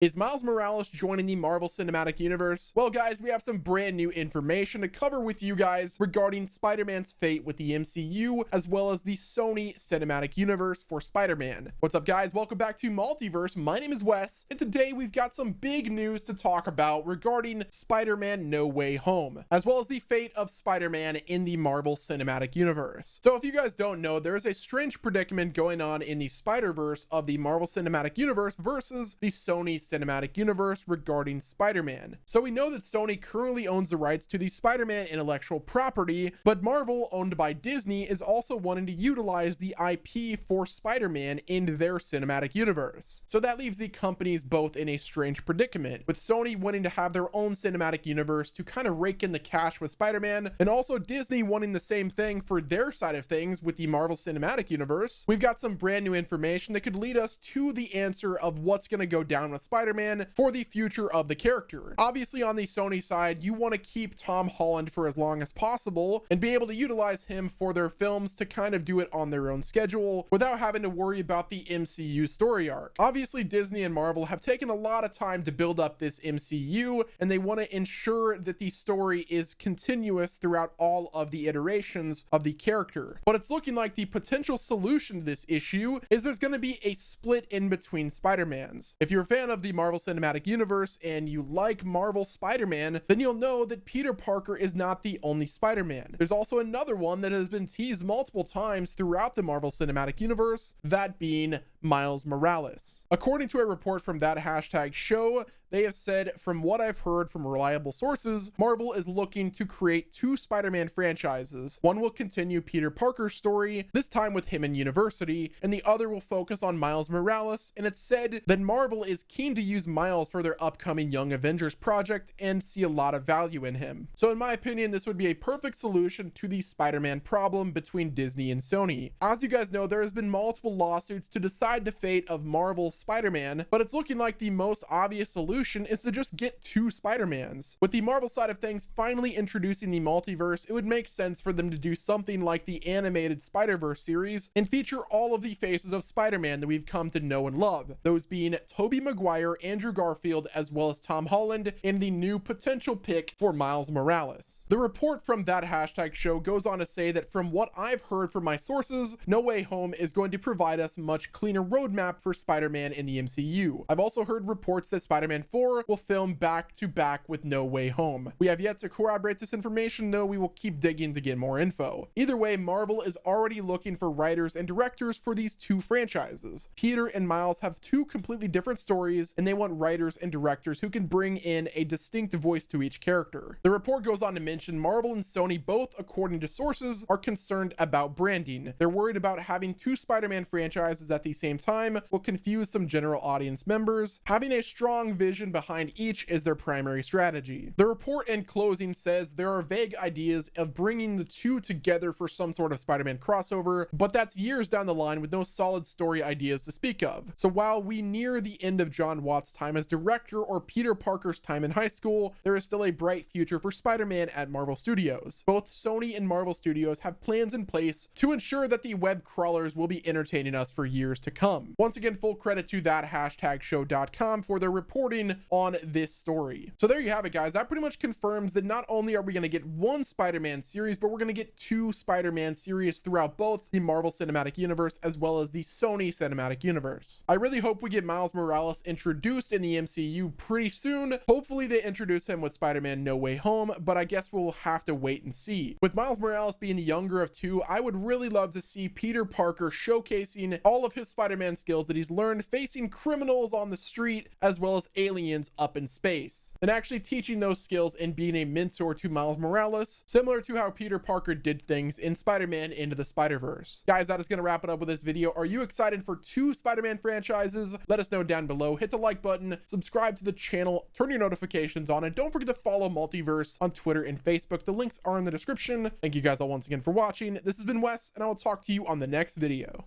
Is Miles Morales joining the Marvel Cinematic Universe? Well, guys, we have some brand new information to cover with you guys regarding Spider-Man's fate with the MCU, as well as the Sony Cinematic Universe for Spider-Man. What's up, guys? Welcome back to Multiverse. My name is Wes, and today we've got some big news to talk about regarding Spider-Man No Way Home, as well as the fate of Spider-Man in the Marvel Cinematic Universe. So if you guys don't know, there is a strange predicament going on in the Spider-Verse of the Marvel Cinematic Universe versus the Sony Cinematic Universe regarding Spider-Man. So we know that Sony currently owns the rights to the Spider-Man intellectual property, but Marvel, owned by Disney, is also wanting to utilize the IP for Spider-Man in their cinematic universe. So that leaves the companies both in a strange predicament, with Sony wanting to have their own cinematic universe to kind of rake in the cash with Spider-Man, and also Disney wanting the same thing for their side of things with the Marvel Cinematic Universe. We've got some brand new information that could lead us to the answer of what's going to go down with Spider-Man for the future of the character. Obviously, on the Sony side, you want to keep Tom Holland for as long as possible and be able to utilize him for their films to kind of do it on their own schedule without having to worry about the MCU story arc. Obviously, Disney and Marvel have taken a lot of time to build up this MCU, and they want to ensure that the story is continuous throughout all of the iterations of the character. But it's looking like the potential solution to this issue is there's going to be a split in between Spider-Mans. If you're a fan of the Marvel Cinematic Universe and you like Marvel Spider-Man, then you'll know that Peter Parker is not the only Spider-Man. There's also another one that has been teased multiple times throughout the Marvel Cinematic Universe, that being Miles Morales. According to a report from that hashtag show, they have said, from what I've heard from reliable sources, Marvel is looking to create two Spider-Man franchises. One will continue Peter Parker's story, this time with him in university, and the other will focus on Miles Morales, and it's said that Marvel is keen to use Miles for their upcoming Young Avengers project and see a lot of value in him. So in my opinion, this would be a perfect solution to the Spider-Man problem between Disney and Sony. As you guys know, there has been multiple lawsuits to decide the fate of Marvel's Spider-Man, but it's looking like the most obvious solution is to just get two Spider-Mans. With the Marvel side of things finally introducing the multiverse, it would make sense for them to do something like the animated Spider-Verse series and feature all of the faces of Spider-Man that we've come to know and love, those being Tobey Maguire, Andrew Garfield, as well as Tom Holland, and the new potential pick for Miles Morales. The report from that hashtag show goes on to say that from what I've heard from my sources, No Way Home is going to provide us much cleaner roadmap for Spider-Man in the MCU. I've also heard reports that Spider-Man 4 will film back to back with No Way Home. We have yet to corroborate this information, though we will keep digging to get more info. Either way, Marvel is already looking for writers and directors for these two franchises. Peter and Miles have two completely different stories, and they want writers and directors who can bring in a distinct voice to each character. The report goes on to mention Marvel and Sony both, according to sources, are concerned about branding. They're worried about having two Spider-Man franchises at the same time will confuse some general audience members. Having a strong vision behind each is their primary strategy. The report in closing says there are vague ideas of bringing the two together for some sort of Spider-Man crossover, but that's years down the line with no solid story ideas to speak of. So while we near the end of John Watts' time as director or Peter Parker's time in high school, there is still a bright future for Spider-Man at Marvel Studios. Both Sony and Marvel Studios have plans in place to ensure that the web crawlers will be entertaining us for years to come. Once again, full credit to that hashtag show.com for their reporting on this story. So there you have it, guys. That pretty much confirms that not only are we going to get one Spider-Man series, but we're going to get two Spider-Man series throughout both the Marvel Cinematic Universe as well as the Sony Cinematic Universe. I really hope we get Miles Morales introduced in the MCU pretty soon. Hopefully they introduce him with Spider-Man No Way Home, but I guess we'll have to wait and see. With Miles Morales being the younger of two, I would really love to see Peter Parker showcasing all of his Spider-Man skills that he's learned facing criminals on the street as well as aliens up in space, and actually teaching those skills and being a mentor to Miles Morales, similar to how Peter Parker did things in Spider-Man Into the Spider-Verse. Guys, that is going to wrap it up with this video. Are you excited for two Spider-Man franchises? Let us know down below. Hit the like button, subscribe to the channel, turn your notifications on, and don't forget to follow Multiverse on Twitter and Facebook. The links are in the description. Thank you guys all once again for watching. This has been Wes, and I will talk to you on the next video.